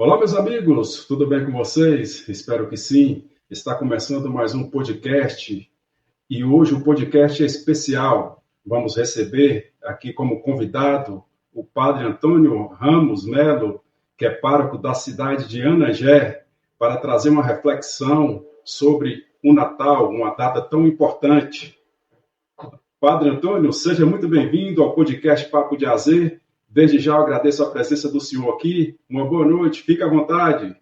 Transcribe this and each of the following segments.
Olá, meus amigos, tudo bem com vocês? Espero que sim. Está começando mais um podcast e hoje o podcast é especial. Vamos receber aqui como convidado o Padre Antônio Ramos Melo, que é pároco da cidade de Anagé, para trazer uma reflexão sobre o Natal, uma data tão importante. Padre Antônio, seja muito bem-vindo ao podcast Papo de AZ. Desde já eu agradeço a presença do senhor aqui. Uma boa noite, fique à vontade.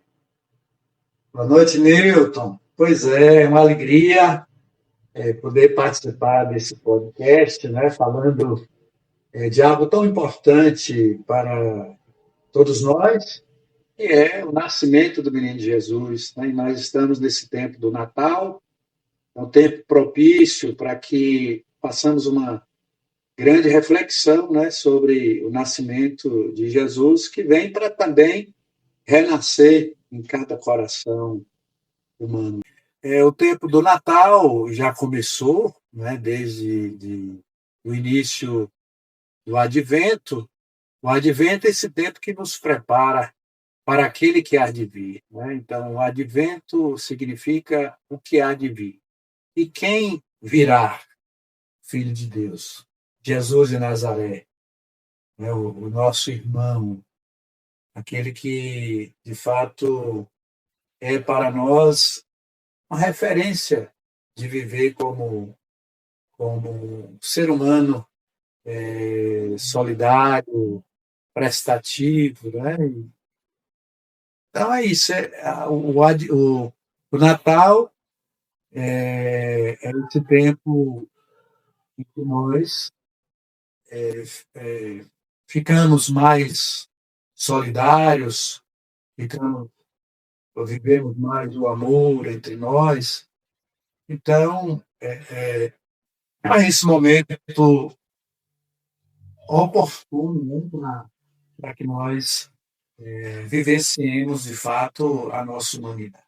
Boa noite, Newton. Pois é uma alegria poder participar desse podcast, né, falando de algo tão importante para todos nós, que é o nascimento do menino Jesus. Né? E nós estamos nesse tempo do Natal, um tempo propício para que façamos uma grande reflexão, né, sobre o nascimento de Jesus, que vem para também renascer em cada coração humano. O tempo do Natal já começou, né, desde o início do Advento. O Advento é esse tempo que nos prepara para aquele que há de vir. Né? Então, o Advento significa o que há de vir. E quem virá? Filho de Deus. Jesus de Nazaré, né, o nosso irmão, aquele que, de fato, é para nós uma referência de viver como ser humano solidário, prestativo, né? Então é isso. O Natal é esse tempo em que nós é, ficamos mais solidários, ficamos, vivemos mais o amor entre nós. Então, é esse momento oportuno, né, para que nós vivenciemos, de fato, a nossa humanidade.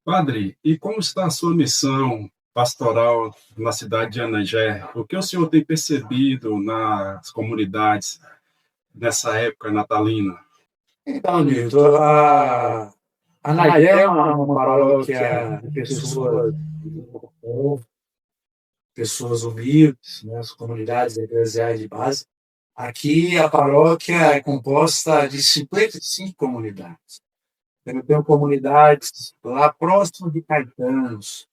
Padre, e como está a sua missão pastoral na cidade de Anagé? O que o senhor tem percebido nas comunidades nessa época natalina? Então, Nilton, a Nayé é uma paróquia de pessoas humildes, né, as comunidades eclesiais de base. Aqui a paróquia é composta de 55 comunidades. Eu tenho comunidades lá próximo de Caetanos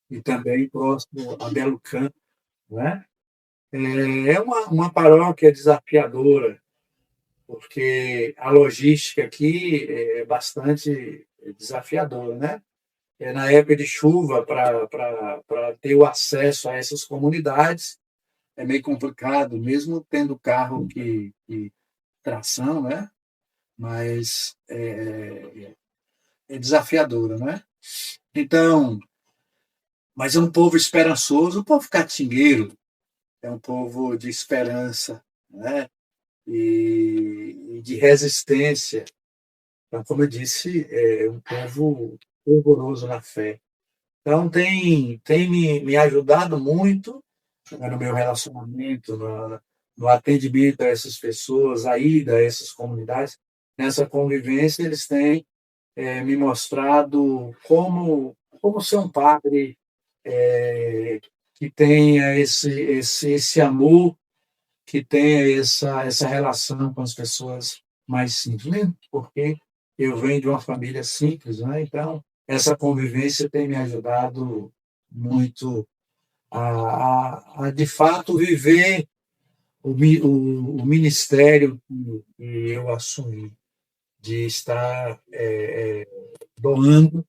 e também próximo a Belo Campo, né? É uma paróquia desafiadora, porque a logística aqui é bastante desafiadora, né? Na época de chuva, para ter o acesso a essas comunidades, é meio complicado, mesmo tendo carro que tração, né? Mas é desafiadora, né? Então, mas é um povo esperançoso, um povo catingueiro, é um povo de esperança, né? E de resistência. Então, como eu disse, é um povo fervoroso na fé. Então, tem me ajudado muito, né, no meu relacionamento, no atendimento a essas pessoas, a ida a essas comunidades. Nessa convivência, eles têm me mostrado como ser um padre que tenha esse amor, que tenha essa relação com as pessoas mais simples, né? Porque eu venho de uma família simples, né? Então, essa convivência tem me ajudado muito de fato, viver o ministério que eu assumi, de estar doando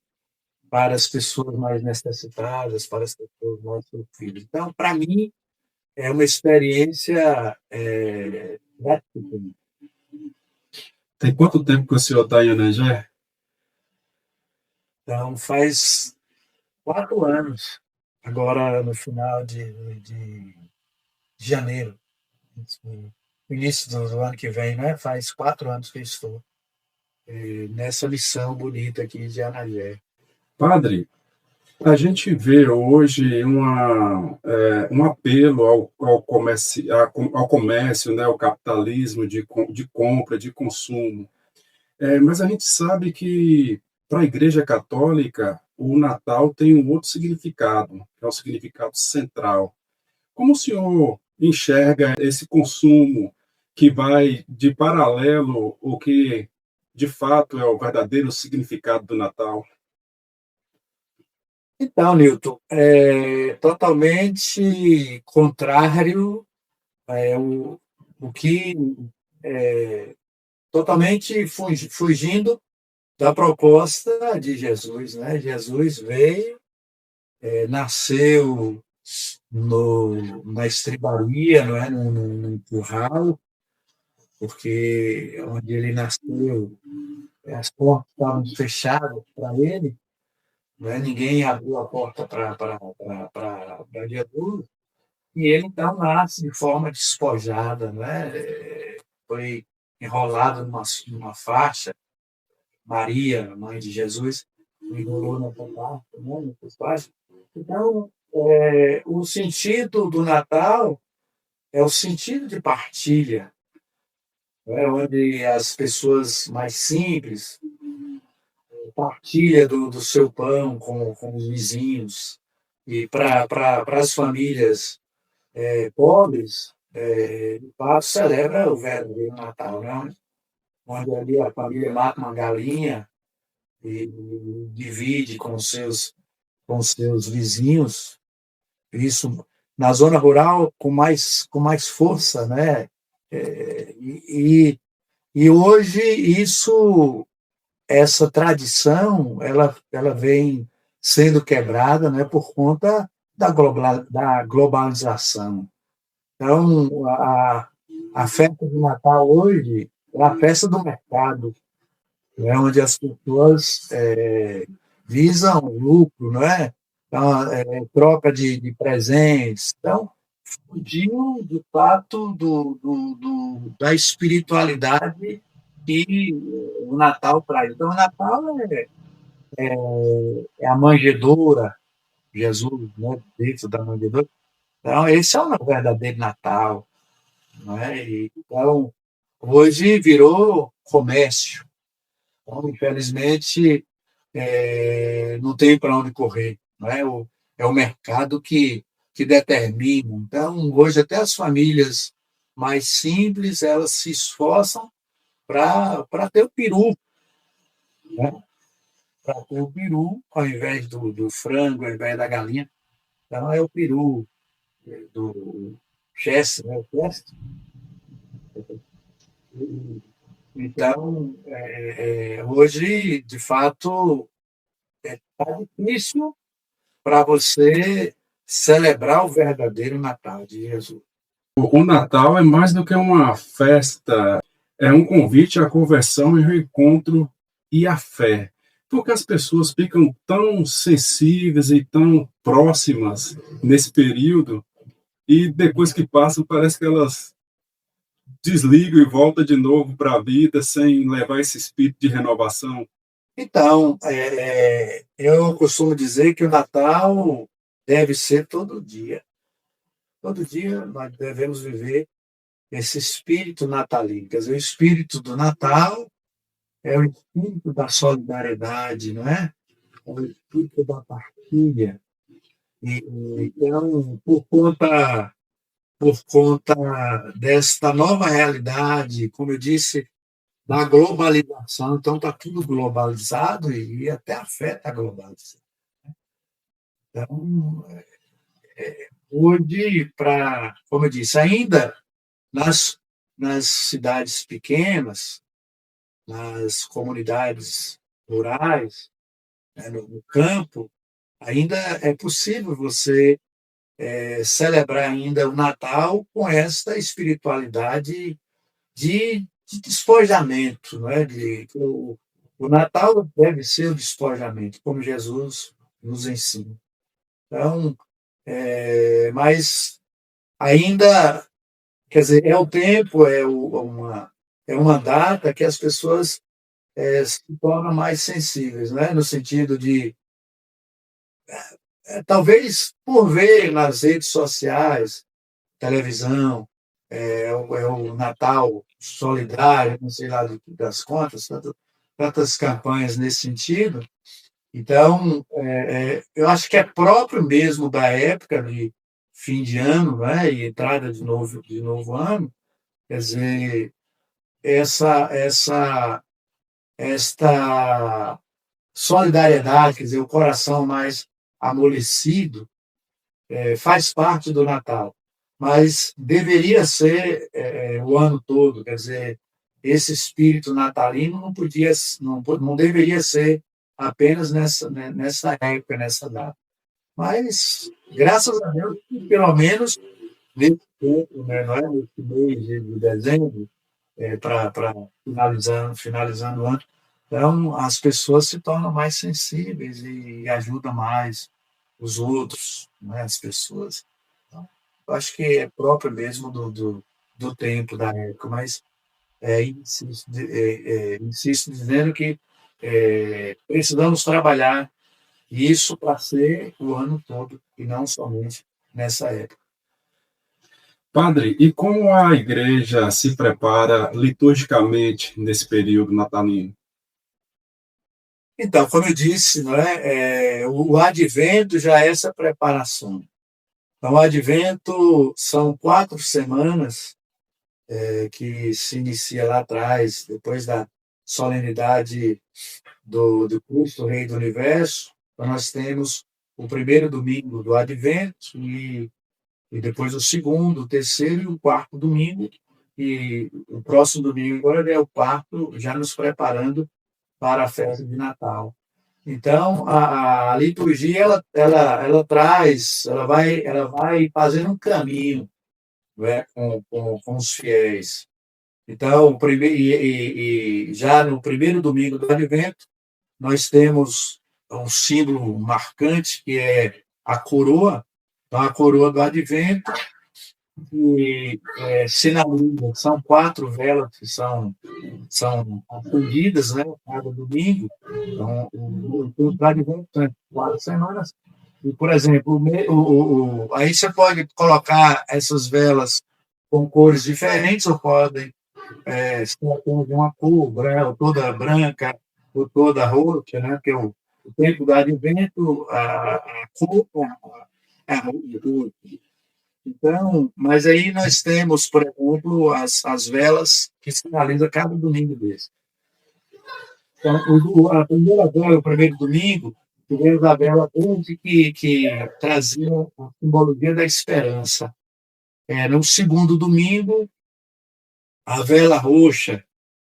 para as pessoas mais necessitadas, para as pessoas mais sofridas. Então, para mim, é uma experiência gratificante. Tem quanto tempo que o senhor está em Anagé? Então, faz 4 anos, agora no final de janeiro, no início do ano que vem, né? Faz 4 anos que eu estou nessa missão bonita aqui de Anagé. Padre, a gente vê hoje um apelo ao comércio, né, ao capitalismo de compra, de consumo. Mas a gente sabe que, para a Igreja Católica, o Natal tem um outro significado, que é o significado central. Como o senhor enxerga esse consumo que vai de paralelo o que, de fato, é o verdadeiro significado do Natal? Então, Newton, é totalmente contrário, o que é totalmente fugindo da proposta de Jesus, né? Jesus veio, nasceu na estribaria, não é? No curral, porque onde ele nasceu, as portas estavam fechadas para ele, não é? Ninguém abriu a porta para Jesus, e ele então nasce de forma despojada, não é? Foi enrolado numa faixa. Maria, mãe de Jesus, enrolou na faixa, né? Nessas faixas. Então, o sentido do Natal é o sentido de partilha, né? Onde as pessoas mais simples partilham do seu pão com os vizinhos. E para as famílias pobres, de fato, celebra o verdadeiro Natal, né? Onde ali a família mata uma galinha e divide com seus vizinhos. Isso na zona rural com mais força, né? E hoje essa tradição, ela vem sendo quebrada, né, por conta da globalização. Então, a festa do Natal hoje é a festa do mercado, né, onde as pessoas visam lucro, não é? Então, troca de presentes. Então, fugiu, de fato, da espiritualidade que o Natal traz. Então, o Natal é a manjedoura, Jesus, né, dentro da manjedoura. Então, esse é o verdadeiro Natal. Não é? Então, hoje virou comércio. Então, infelizmente, não tem para onde correr. Não é? É o mercado que determina. Então, hoje, até as famílias mais simples, elas se esforçam para ter o peru, né? Para ter o peru, ao invés do frango, ao invés da galinha. Então, é o peru do Chester, né? O Chester. Então, hoje, de fato, está difícil para você celebrar o verdadeiro Natal de Jesus. O Natal é mais do que uma festa, é um convite à conversão e reencontro e à fé. Porque as pessoas ficam tão sensíveis e tão próximas nesse período, e depois que passam, parece que elas desligam e voltam de novo para a vida sem levar esse espírito de renovação. Então, eu costumo dizer que o Natal deve ser todo dia. Todo dia nós devemos viver esse espírito natalino. Quer dizer, o espírito do Natal é o espírito da solidariedade, não é? É o espírito da partilha. Então, por conta desta nova realidade, como eu disse, da globalização, então está tudo globalizado e até a fé está globalizada. Então, hoje, como eu disse, ainda nas cidades pequenas, nas comunidades rurais, né, no campo, ainda é possível você celebrar ainda o Natal com esta espiritualidade de despojamento, não é? O Natal deve ser o despojamento, como Jesus nos ensina. Então, mas ainda, quer dizer, é o tempo, é uma data que as pessoas se tornam mais sensíveis, né? No sentido de, talvez por ver nas redes sociais, televisão, é o Natal solidário, não sei lá das contas, tanto. tantas campanhas nesse sentido. Então, eu acho que é próprio mesmo da época de fim de ano, né, e entrada de novo ano, quer dizer, esta solidariedade, quer dizer, o coração mais amolecido, faz parte do Natal, mas deveria ser o ano todo, quer dizer, esse espírito natalino não deveria ser apenas nessa época, nessa data. Mas, graças a Deus, pelo menos nesse tempo, né, não é? Nesse mês de dezembro, para finalizando o ano, então as pessoas se tornam mais sensíveis e ajudam mais os outros, né, as pessoas. Então, eu acho que é próprio mesmo do tempo, da época, mas insisto dizendo que precisamos trabalhar isso para ser o ano todo e não somente nessa época. Padre, e como a igreja se prepara liturgicamente nesse período natalino? Então, como eu disse, não o advento já é essa preparação. Então, o advento são 4 semanas que se inicia lá atrás, depois da solenidade do Cristo, Rei do Universo. Então, nós temos o primeiro domingo do advento e depois o segundo, o terceiro e o quarto domingo. E o próximo domingo agora é o quarto, já nos preparando para a festa de Natal. Então, a liturgia ela traz, ela vai fazendo um caminho, né, com os fiéis. Então, já no primeiro domingo do Advento, nós temos um símbolo marcante que é a coroa. Então, a coroa do Advento, que sinaliza, são 4 velas que são atendidas, né, cada domingo. Então, o Advento tem 4 semanas. E, por exemplo, aí você pode colocar essas velas com cores diferentes, ou podem ser de uma cor, ou toda branca, ou toda roxa, né? Porque o tempo do advento, a cor é roxa. Então, mas aí nós temos, por exemplo, as velas que sinalizam cada domingo desse. Então, a primeira vela, o primeiro domingo, tivemos a vela grande que trazia a simbologia da esperança. No segundo domingo, a vela roxa,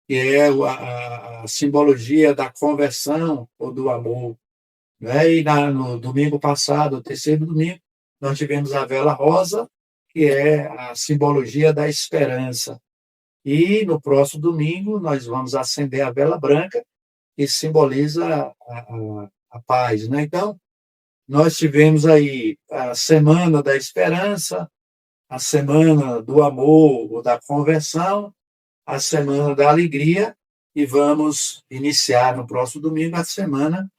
que é a simbologia da conversão ou do amor. Né? E no domingo passado, o terceiro domingo, nós tivemos a vela rosa, que é a simbologia da esperança. E no próximo domingo, nós vamos acender a vela branca, que simboliza a paz. Né? Então, nós tivemos aí a semana da esperança, a semana do amor ou da conversão, a semana da alegria, e vamos iniciar no próximo domingo a semana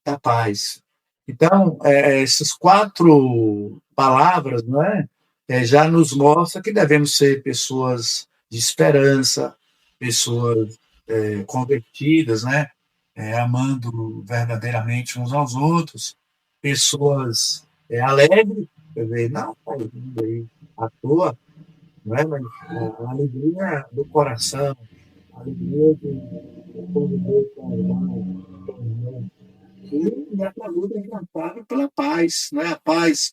da paz. Então, essas 4 palavras, não é? Já nos mostra que devemos ser pessoas de esperança, pessoas convertidas, né? Amando verdadeiramente uns aos outros, pessoas alegres, quer dizer, não aí à toa, não é? Mas a alegria do coração, a alegria de conviver com o irmão. E essa luta é encantada pela paz, não é? A paz.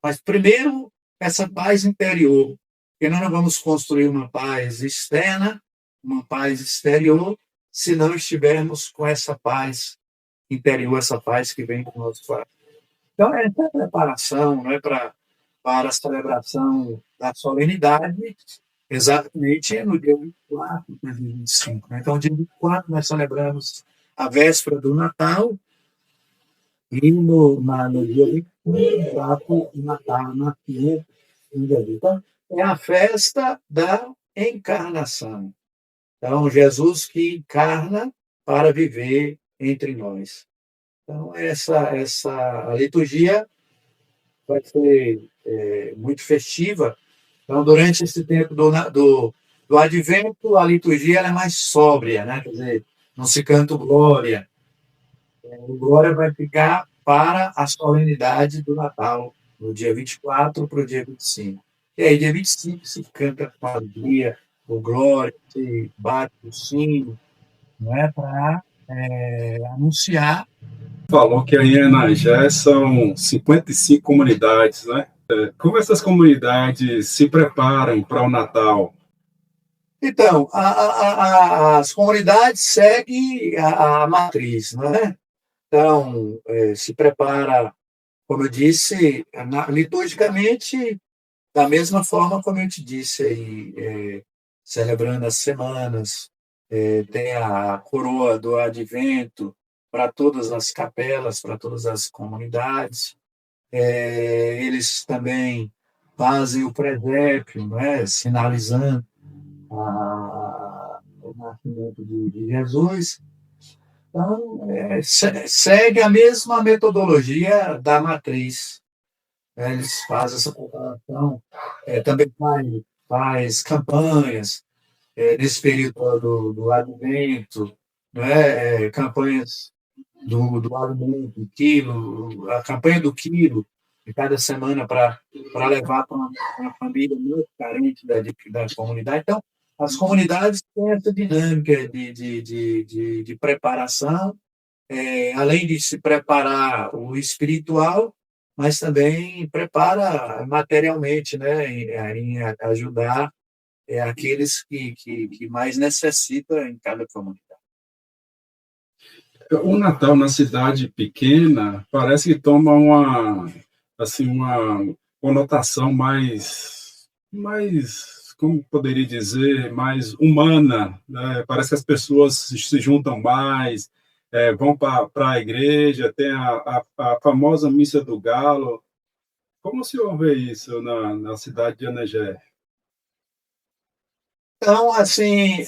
Mas primeiro, essa paz interior, porque nós não vamos construir uma paz externa, uma paz exterior, se não estivermos com essa paz interior, essa paz que vem do nosso coração. Então, essa preparação, não é, para a celebração da solenidade, exatamente no dia 24 para 25. Né? Então, dia 24 nós celebramos a véspera do Natal, e no dia 25, o Natal, nascimento. Então, é a festa da encarnação. Então, Jesus que encarna para viver entre nós. Então, a liturgia vai ser muito festiva. Então, durante esse tempo do advento, a liturgia ela é mais sóbria, né? Quer dizer, não se canta o Glória. O Glória vai ficar para a solenidade do Natal, no dia 24 para o dia 25. E aí, dia 25, se canta com alegria o Glória, se bate o sino, não é? Para anunciar. Falou que aí em Anagé são 55 comunidades, né? Como essas comunidades se preparam para o Natal? Então, as comunidades seguem a matriz, não é? Então, se prepara, como eu disse, liturgicamente, da mesma forma como eu te disse aí, celebrando as semanas, tem a coroa do Advento para todas as capelas, para todas as comunidades. Eles também fazem o presépio, né, sinalizando o nascimento de Jesus. Então, segue a mesma metodologia da matriz. Eles fazem essa comparação, também faz campanhas nesse período do Advento, né? Campanhas do alimento, quilo, a campanha do quilo, de cada semana para levar para uma família muito carente da comunidade. Então, as comunidades têm essa dinâmica de preparação, além de se preparar o espiritual, mas também prepara materialmente, né, em ajudar aqueles que mais necessitam em cada comunidade. O Natal na cidade pequena parece que toma uma conotação como poderia dizer, mais humana, né? Parece que as pessoas se juntam mais, vão para a igreja, tem a famosa missa do Galo. Como o senhor vê isso na cidade de Anagé? Então, assim,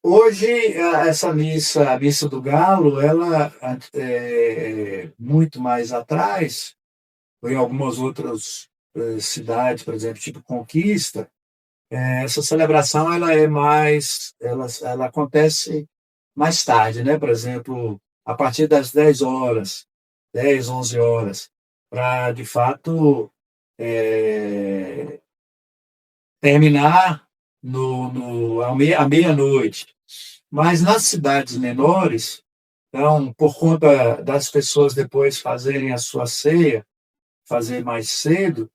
hoje essa missa, a missa do Galo, ela muito mais atrás, ou em algumas outras cidades, por exemplo, tipo Conquista, essa celebração ela acontece mais tarde, né? Por exemplo, a partir das 10 horas, 10, 11 horas, para, de fato, terminar à meia-noite. Mas nas cidades menores, então, por conta das pessoas depois fazerem a sua ceia, fazer mais cedo,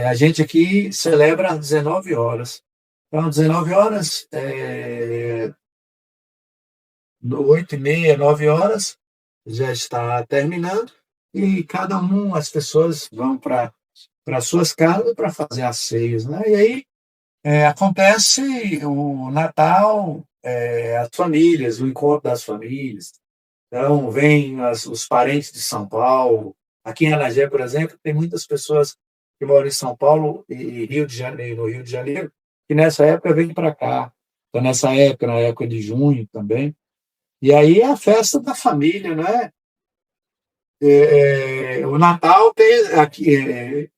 a gente aqui celebra às 19 horas. Então, 19 horas, 8h30, 9 horas, já está terminando, e as pessoas vão para suas casas para fazer as ceias, né? E aí acontece o Natal, as famílias, o encontro das famílias. Então, vêm os parentes de São Paulo. Aqui em Anagé, por exemplo, tem muitas pessoas que moram em São Paulo e Rio de Janeiro, no Rio de Janeiro, que nessa época vêm para cá. Então, nessa época, na época de junho também. E aí é a festa da família, né? O Natal tem aqui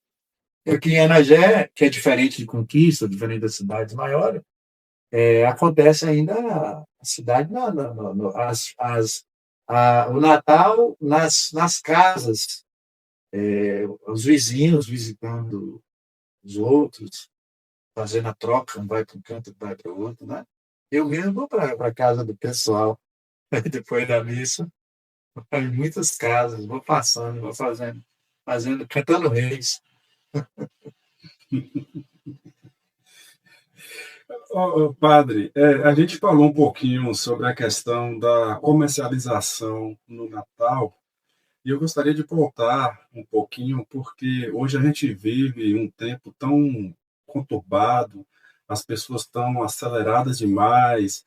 em Anagé, que é diferente de Conquista, diferente das cidades maiores, acontece ainda a cidade, o Natal nas casas, os vizinhos visitando os outros, fazendo a troca, um vai para um canto, vai para o outro, né? Eu mesmo vou para a casa do pessoal, depois da missa, em muitas casas, vou passando, vou fazendo, cantando reis. Padre, a gente falou um pouquinho sobre a questão da comercialização no Natal, e eu gostaria de voltar um pouquinho, porque hoje a gente vive um tempo tão conturbado, as pessoas estão aceleradas demais,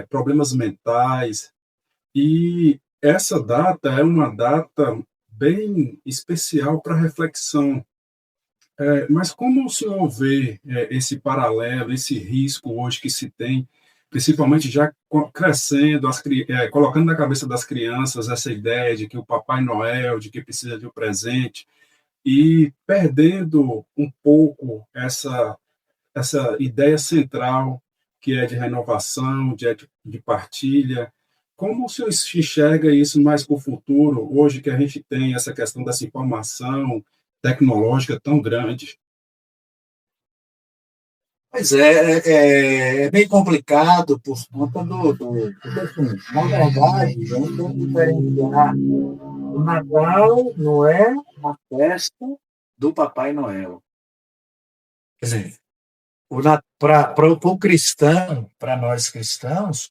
problemas mentais, e essa data é uma data bem especial para reflexão. Mas como o senhor vê esse paralelo, esse risco hoje que se tem, principalmente já crescendo, colocando na cabeça das crianças essa ideia de que o Papai Noel, de que precisa de um presente, e perdendo um pouco essa ideia central que é de renovação, de partilha. Como o senhor enxerga isso mais para o futuro, hoje que a gente tem essa questão dessa informação tecnológica tão grande? Pois é bem complicado por conta porque, assim, na verdade, vamos ter que diferenciar. O Natal não é uma festa do Papai Noel. Quer dizer, para o cristão, para nós cristãos,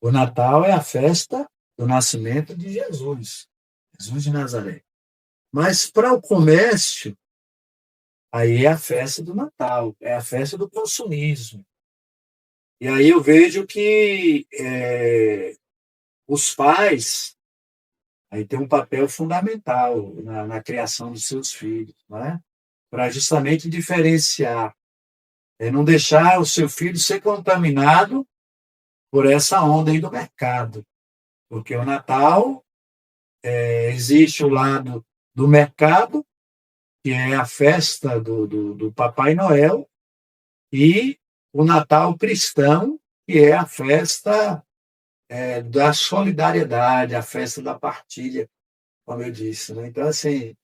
o Natal é a festa do nascimento de Jesus, Jesus de Nazaré. Mas para o comércio, aí é a festa do Natal, é a festa do consumismo. E aí eu vejo que os pais aí têm um papel fundamental na criação dos seus filhos, né? Para justamente diferenciar, não deixar o seu filho ser contaminado por essa onda aí do mercado. Porque o Natal, existe o lado do mercado, que é a festa do Papai Noel, e o Natal cristão, que é a festa da solidariedade, a festa da partilha, como eu disse. Né? Então, assim,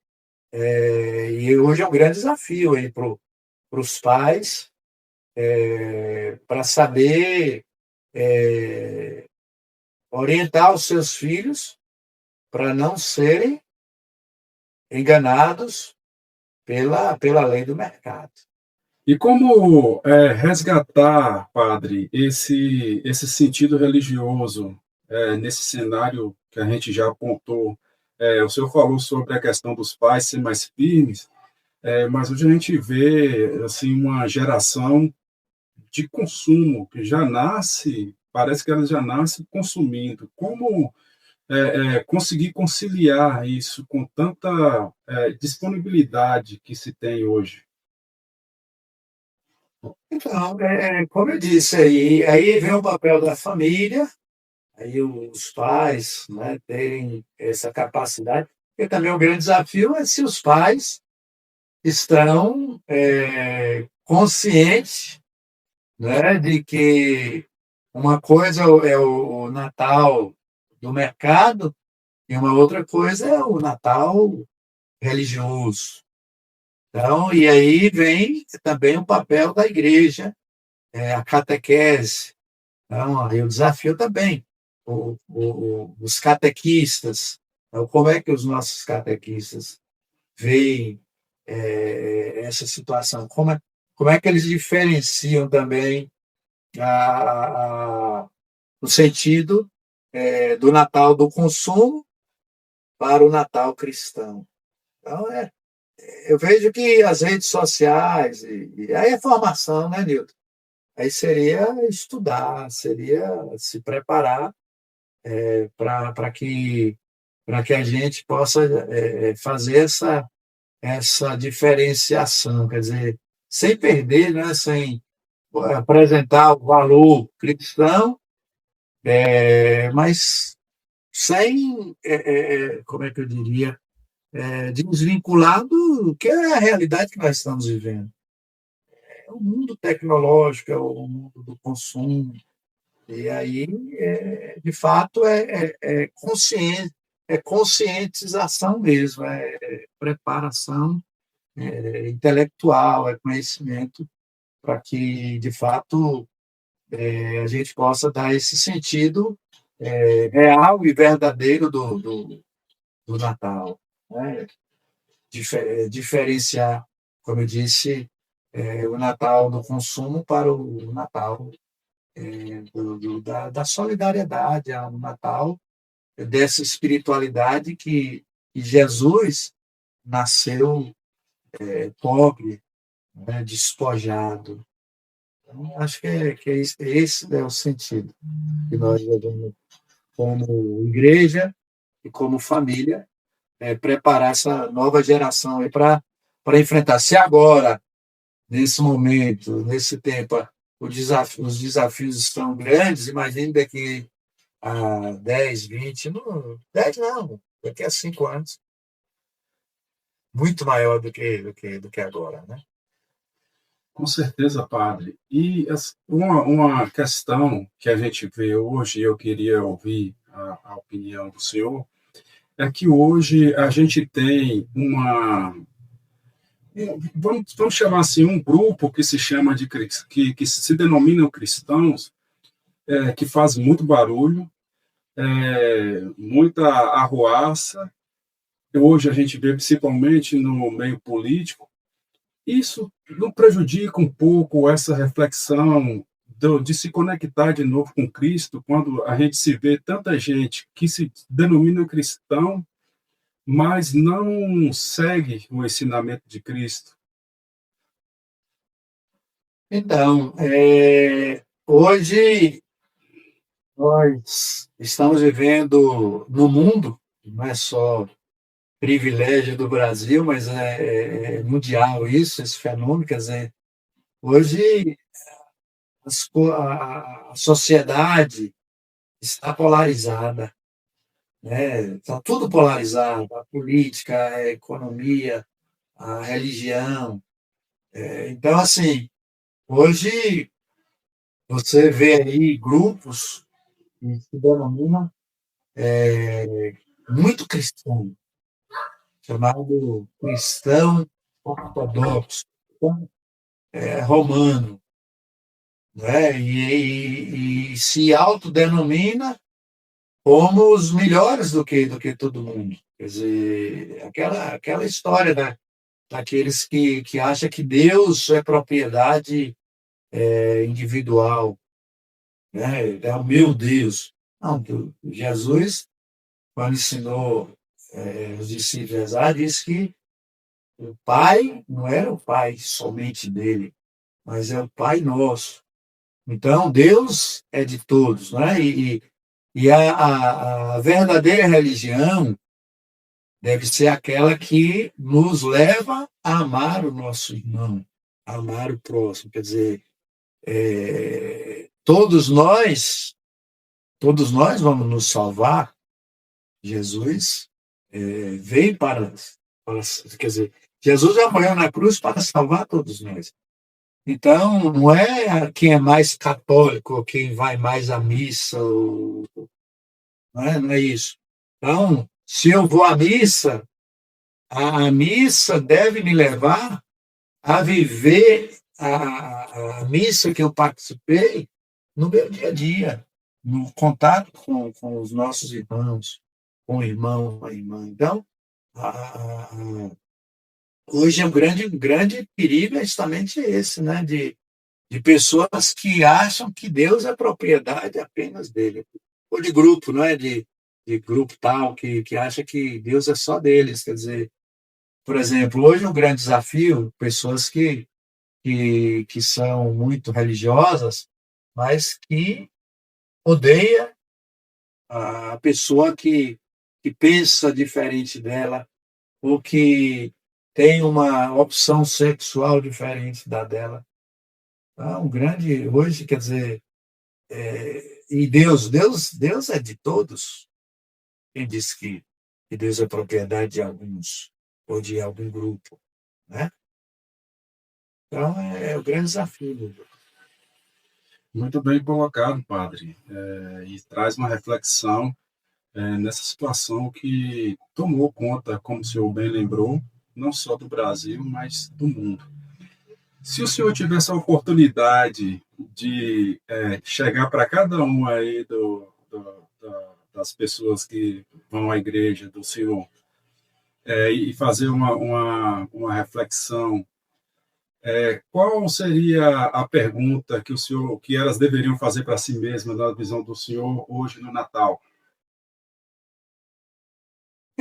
e hoje é um grande desafio para os pais, para saber orientar os seus filhos para não serem enganados pela lei do mercado. E como resgatar, padre, esse sentido religioso nesse cenário que a gente já apontou? O senhor falou sobre a questão dos pais ser mais firmes, mas hoje a gente vê assim uma geração de consumo que já nasce, parece que ela já nasce consumindo. Como conseguir conciliar isso com tanta disponibilidade que se tem hoje? Então, como eu disse, aí vem o papel da família, aí os pais, né, terem essa capacidade, porque também o grande desafio é se os pais estão conscientes, né, de que uma coisa é o Natal do mercado e uma outra coisa é o Natal religioso. Então, e aí vem também o papel da igreja, a catequese. Então, aí o desafio também, os catequistas. Então, como é que os nossos catequistas veem essa situação? Como é que eles diferenciam também o sentido do Natal do consumo para o Natal cristão? Então, eu vejo que as redes sociais, e aí é formação, né, Nilton? Aí seria estudar, seria se preparar para que a gente possa fazer essa diferenciação, quer dizer, sem perder, né, sem apresentar o valor cristão, mas sem, como é que eu diria, desvincular do que é a realidade que nós estamos vivendo. É o mundo tecnológico, é o mundo do consumo. E aí, de fato, conscientização mesmo, preparação intelectual, é conhecimento, para que, de fato, a gente possa dar esse sentido real e verdadeiro do Natal. Né? Diferenciar, como eu disse, o Natal do consumo para o Natal da solidariedade, o Natal dessa espiritualidade que Jesus nasceu pobre, né, despojado. Então, acho que esse é o sentido que nós devemos, como igreja e como família, preparar essa nova geração para enfrentar. Se agora, nesse momento, nesse tempo, os desafios estão grandes, imagine daqui a 10, 20, não, 10 não, daqui a 5 anos, muito maior do que agora, né? Com certeza, padre. E uma questão que a gente vê hoje, eu queria ouvir a opinião do senhor, é que hoje a gente tem vamos chamar assim, um grupo que se chama que se denominam cristãos, que faz muito barulho, muita arruaça. Hoje a gente vê principalmente no meio político. Isso não prejudica um pouco essa reflexão de se conectar de novo com Cristo, quando a gente se vê tanta gente que se denomina cristão, mas não segue o ensinamento de Cristo? Então, hoje nós estamos vivendo no mundo, não é só privilégio do Brasil, mas é mundial isso, esse fenômeno. Quer dizer, hoje a sociedade está polarizada, né? Está tudo polarizado, a política, a economia, a religião. Então, assim, hoje você vê aí grupos que se denominam muito cristãos, chamado cristão ortodoxo, romano, né? E se autodenomina como os melhores do que todo mundo. Quer dizer, aquela história daqueles que acham que Deus é propriedade individual, né? É o meu Deus. Não, Jesus, quando ensinou os discípulos a rezar, disse que o Pai não era o Pai somente dele, mas é o Pai nosso. Então, Deus é de todos, né? E a verdadeira religião deve ser aquela que nos leva a amar o nosso irmão, a amar o próximo. Quer dizer, todos nós vamos nos salvar. Jesus veio quer dizer, Jesus já morreu na cruz para salvar todos nós. Então, não é quem é mais católico, ou quem vai mais à missa, não é isso. Então, se eu vou à missa, a missa deve me levar a viver a missa que eu participei no meu dia a dia, no contato com os nossos irmãos, com o irmão, com a irmã. Então, hoje é um grande perigo é justamente esse, né? De pessoas que acham que Deus é propriedade apenas dele. Ou de grupo, não é? De grupo tal, que acha que Deus é só deles. Quer dizer, por exemplo, hoje um grande desafio, pessoas que são muito religiosas, mas que odeia a pessoa que pensa diferente dela, ou que tem uma opção sexual diferente da dela. Um grande, hoje, quer dizer, e Deus é de todos. Quem disse que Deus é propriedade de alguns, ou de algum grupo, né? Então, é o grande desafio. Muito bem colocado, padre, e traz uma reflexão nessa situação que tomou conta, como o senhor bem lembrou, não só do Brasil, mas do mundo. Se o senhor tivesse a oportunidade de chegar para cada um aí das pessoas que vão à igreja do senhor e fazer uma reflexão, qual seria a pergunta que elas deveriam fazer para si mesmas na visão do senhor hoje no Natal?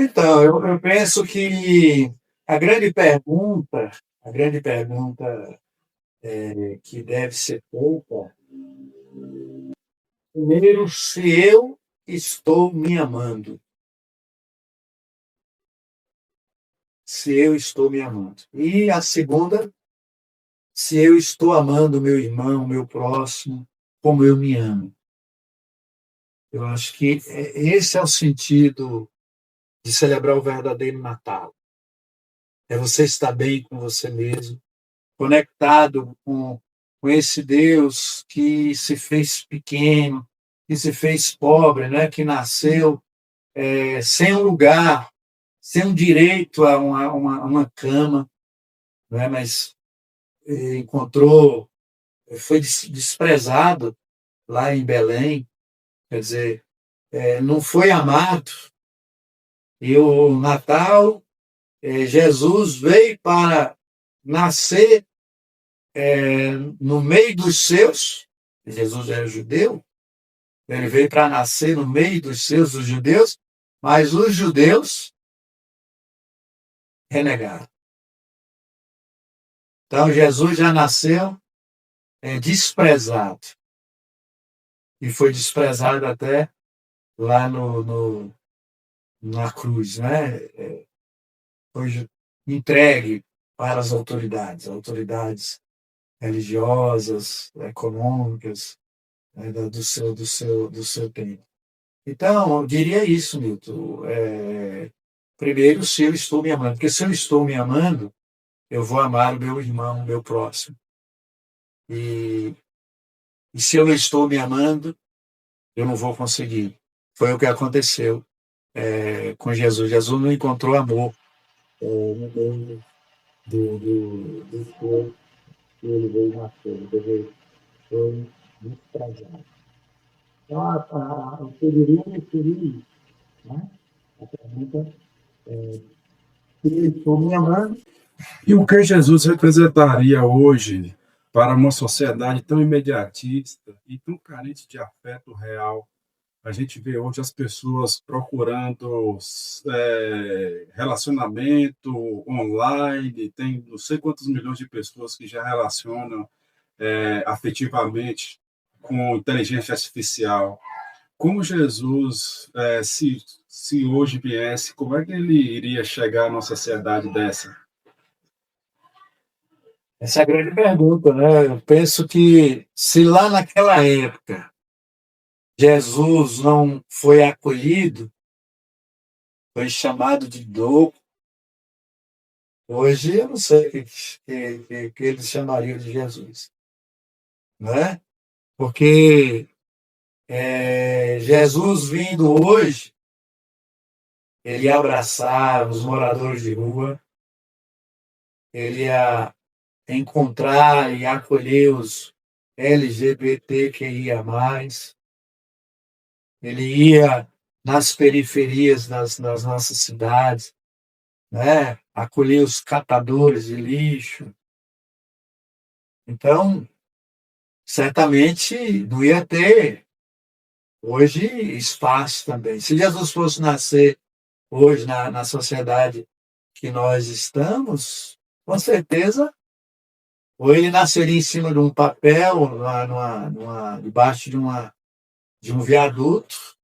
Então, eu penso que a grande pergunta que deve ser feita, primeiro, se eu estou me amando. Se eu estou me amando. E a segunda, se eu estou amando meu irmão, meu próximo, como eu me amo. Eu acho que esse é o sentido de celebrar o verdadeiro Natal. É você estar bem com você mesmo, conectado com esse Deus que se fez pequeno, que se fez pobre, né? Que nasceu sem um lugar, sem um direito a uma cama, né? Mas encontrou, foi desprezado lá em Belém, quer dizer, não foi amado. E o Natal, Jesus veio para nascer no meio dos seus. Jesus era judeu, ele veio para nascer no meio dos seus, os judeus, mas os judeus renegaram. Então, Jesus já nasceu desprezado. E foi desprezado até lá na cruz, né? Foi entregue para as autoridades religiosas, econômicas, né, do seu tempo. Então, eu diria isso, Milton. Primeiro, se eu estou me amando. Porque se eu estou me amando, eu vou amar o meu irmão, o meu próximo. E se eu não estou me amando, eu não vou conseguir. Foi o que aconteceu com Jesus. Jesus não encontrou amor no meio do povo que ele veio nascer. Ele foi desprezado. Então, eu poderia referir isso, né? A pergunta se eu estou me amando. E o que Jesus representaria hoje para uma sociedade tão imediatista e tão carente de afeto real? A gente vê hoje as pessoas procurando relacionamento online, tem não sei quantos milhões de pessoas que já relacionam afetivamente com inteligência artificial. Como Jesus, se hoje viesse, como é que ele iria chegar numa sociedade dessa? Essa é a grande pergunta, né? Eu penso que se lá naquela época Jesus não foi acolhido, foi chamado de louco, hoje eu não sei o que eles chamariam de Jesus, né? Porque Jesus vindo hoje, ele ia abraçar os moradores de rua, ele ia encontrar e acolher os LGBTQIA+, ele ia nas periferias das nossas cidades, né? Acolher os catadores de lixo. Então, certamente não ia ter hoje espaço também. Se Jesus fosse nascer hoje na sociedade que nós estamos, com certeza, ou ele nasceria em cima de um papel, debaixo de um viaduto,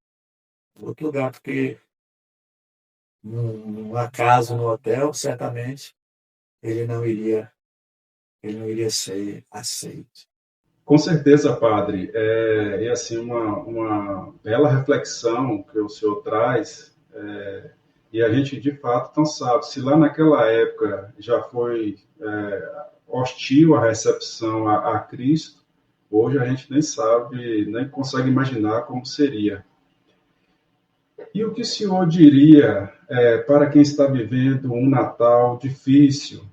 outro lugar, porque numa casa, no hotel, certamente ele não iria ser aceito. Com certeza, padre. E assim, uma bela reflexão que o senhor traz, e a gente de fato não sabe se lá naquela época já foi hostil a recepção a Cristo, hoje a gente nem sabe, nem consegue imaginar como seria. E o que o senhor diria para quem está vivendo um Natal difícil,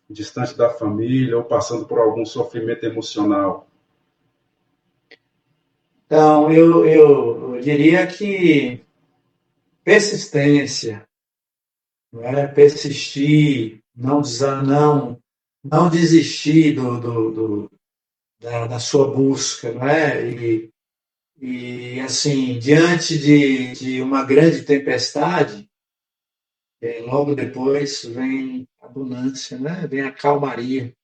distante da família ou passando por algum sofrimento emocional? Então, eu diria que persistência, né? Persistir, não desistir da sua busca, né? E assim, diante de uma grande tempestade, logo depois vem a abundância, né? Vem a calmaria.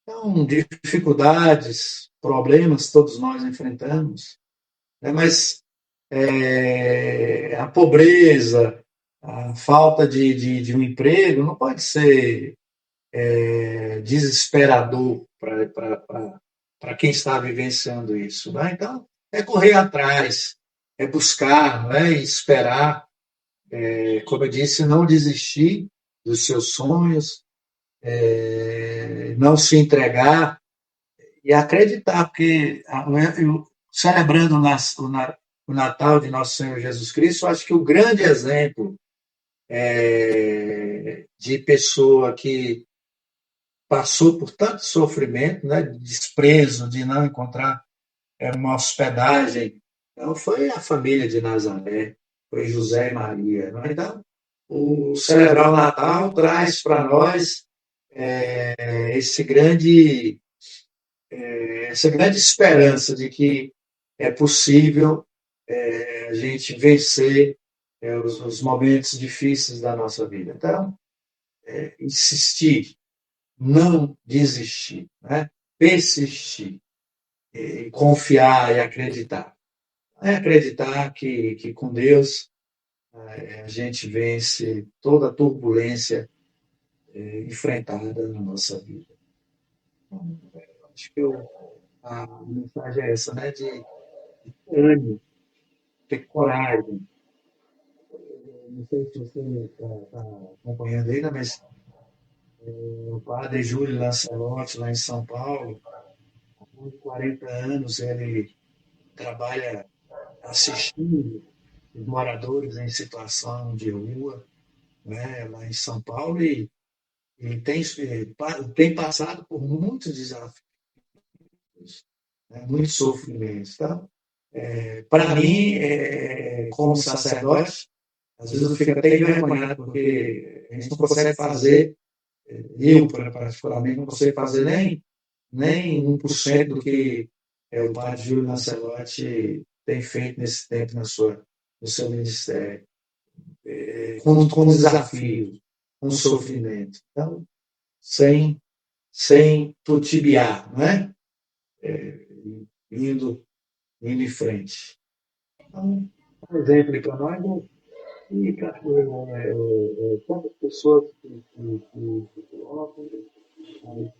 Então, dificuldades, problemas, todos nós enfrentamos, né? Mas a pobreza, a falta de um emprego não pode ser desesperador para quem está vivenciando isso, né? Então, é correr atrás, é buscar, né? E esperar, como eu disse, não desistir dos seus sonhos, não se entregar e acreditar, porque celebrando o Natal de Nosso Senhor Jesus Cristo, eu acho que o grande exemplo de pessoa que passou por tanto sofrimento, né, de desprezo, de não encontrar uma hospedagem, então foi a família de Nazaré, foi José e Maria. Né? Então, o celebrar o Natal traz para nós esse grande, essa grande esperança de que é possível a gente vencer os momentos difíceis da nossa vida. Então, insistir, não desistir, né? Persistir, confiar e acreditar. É acreditar que com Deus a gente vence toda a turbulência enfrentada na nossa vida. Então, acho que a mensagem é essa, né? De ânimo, ter coragem. Não sei se você está acompanhando ainda, mas o padre Júlio Lancelotti, lá em São Paulo, há mais de 40 anos, ele trabalha assistindo os moradores em situação de rua, né, lá em São Paulo, e tem passado por muitos desafios, né, muitos sofrimentos. Então, para mim, como sacerdote, às vezes eu fico até envergonhado, porque a gente não consegue fazer, eu particularmente, não consigo fazer nem 1% do que o padre Júlio Lancelotti tem feito nesse tempo no seu ministério, com desafio, com sofrimento. Então, sem tutibiar, não é? Indo em frente. Então, um exemplo para nós e quantas pessoas que se colocam aí,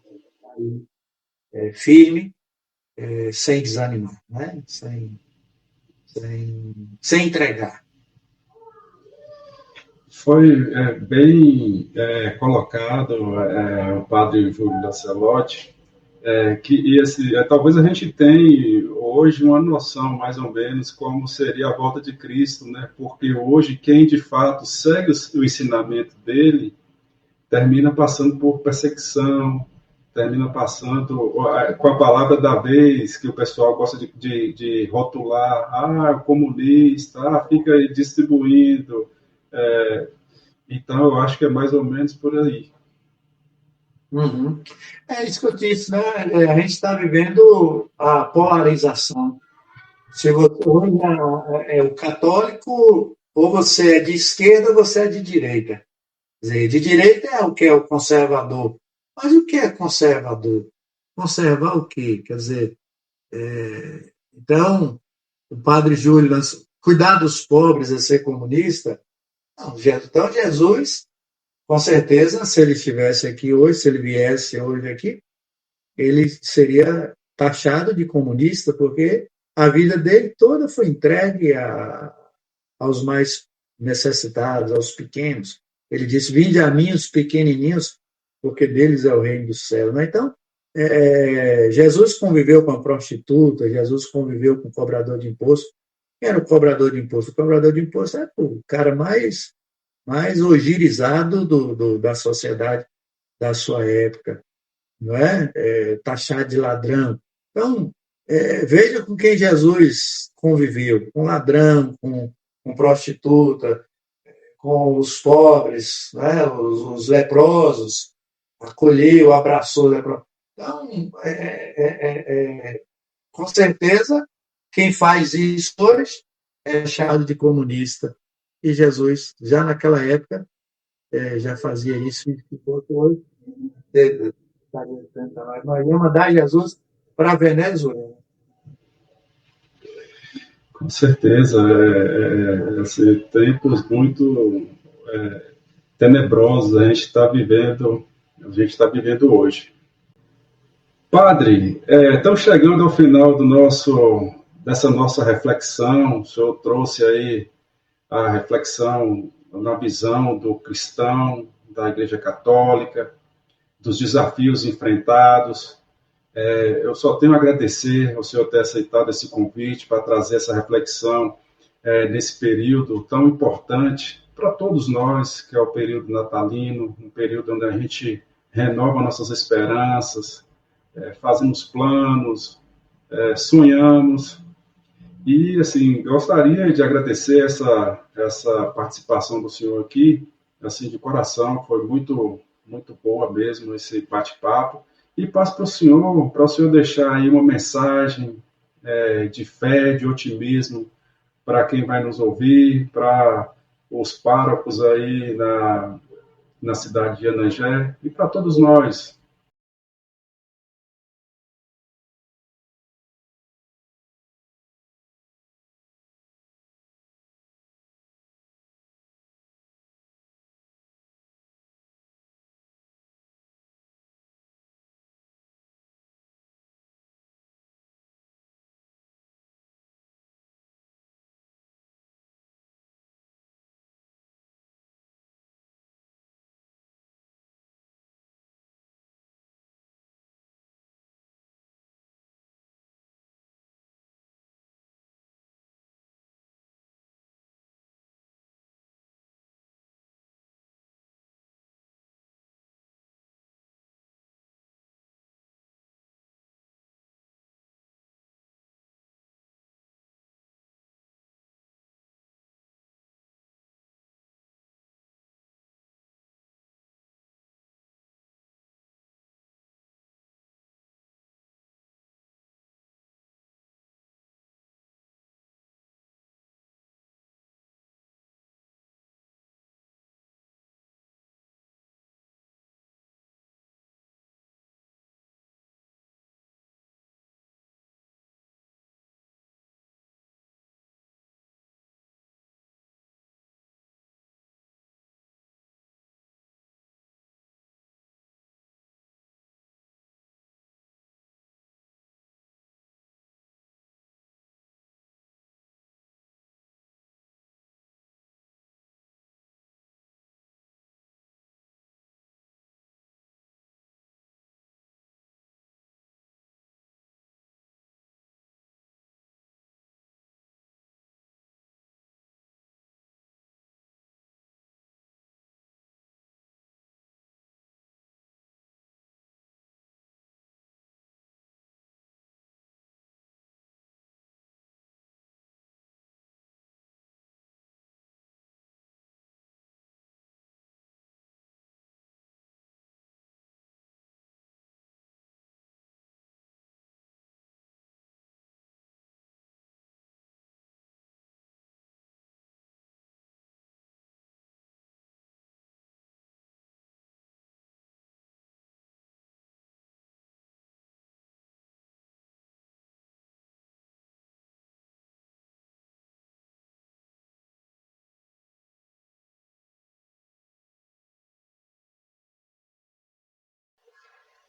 firme, sem desanimar, né? Sem entregar. Foi bem colocado o padre Júlio Lancelotti, que talvez a gente tenha hoje uma noção mais ou menos como seria a volta de Cristo, né? Porque hoje quem de fato segue o ensinamento dele termina passando por perseguição, termina passando com a palavra da vez, que o pessoal gosta de rotular, comunista, fica aí distribuindo. Então, eu acho que é mais ou menos por aí. Uhum. É isso que eu disse, né? A gente está vivendo a polarização. Se você é o católico, ou você é de esquerda ou você é de direita. Quer dizer, de direita é o que é o conservador. Mas o que é conservador? Conservar o quê? Quer dizer, então, o padre Júlio, cuidar dos pobres é ser comunista? Não, então Jesus, com certeza, se ele estivesse aqui hoje, se ele viesse hoje aqui, ele seria taxado de comunista, porque a vida dele toda foi entregue aos mais necessitados, aos pequenos. Ele disse: vinde a mim os pequenininhos, porque deles é o reino do céu. Né? Então, Jesus conviveu com a prostituta, Jesus conviveu com o cobrador de imposto. Quem era o cobrador de imposto? O cobrador de imposto era o cara mais ogirizado da sociedade da sua época, não é? Taxado de ladrão. Então, veja com quem Jesus conviveu: com ladrão, com prostituta, com os pobres, né? os leprosos, acolheu, abraçou leprosos. Então, com certeza, quem faz isso hoje é chamado de comunista. E Jesus, já naquela época, já fazia isso, e hoje nós íamos mandar Jesus para a Venezuela. Com certeza, tempos muito tenebrosos a gente está vivendo hoje. Padre, estamos chegando ao final dessa nossa reflexão. O senhor trouxe aí a reflexão na visão do cristão, da Igreja Católica, dos desafios enfrentados. Eu só tenho a agradecer ao senhor ter aceitado esse convite para trazer essa reflexão nesse período tão importante para todos nós, que é o período natalino, um período onde a gente renova nossas esperanças, fazemos planos, sonhamos. E, assim, gostaria de agradecer essa participação do senhor aqui, assim, de coração, foi muito, muito boa mesmo esse bate-papo. E passo para o senhor deixar aí uma mensagem de fé, de otimismo, para quem vai nos ouvir, para os párocos aí na cidade de Anangé e para todos nós.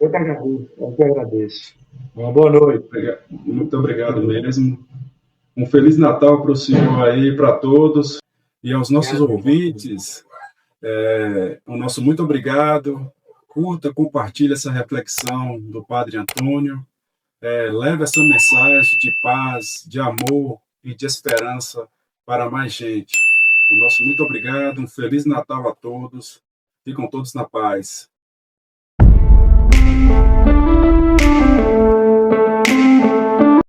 Eu que agradeço. Uma boa noite. Muito obrigado mesmo. Um Feliz Natal para o senhor aí, para todos. E aos nossos ouvintes, o nosso muito obrigado. Curta, compartilhe essa reflexão do Padre Antônio. Leve essa mensagem de paz, de amor e de esperança para mais gente. O nosso muito obrigado. Um Feliz Natal a todos. Ficam todos na paz.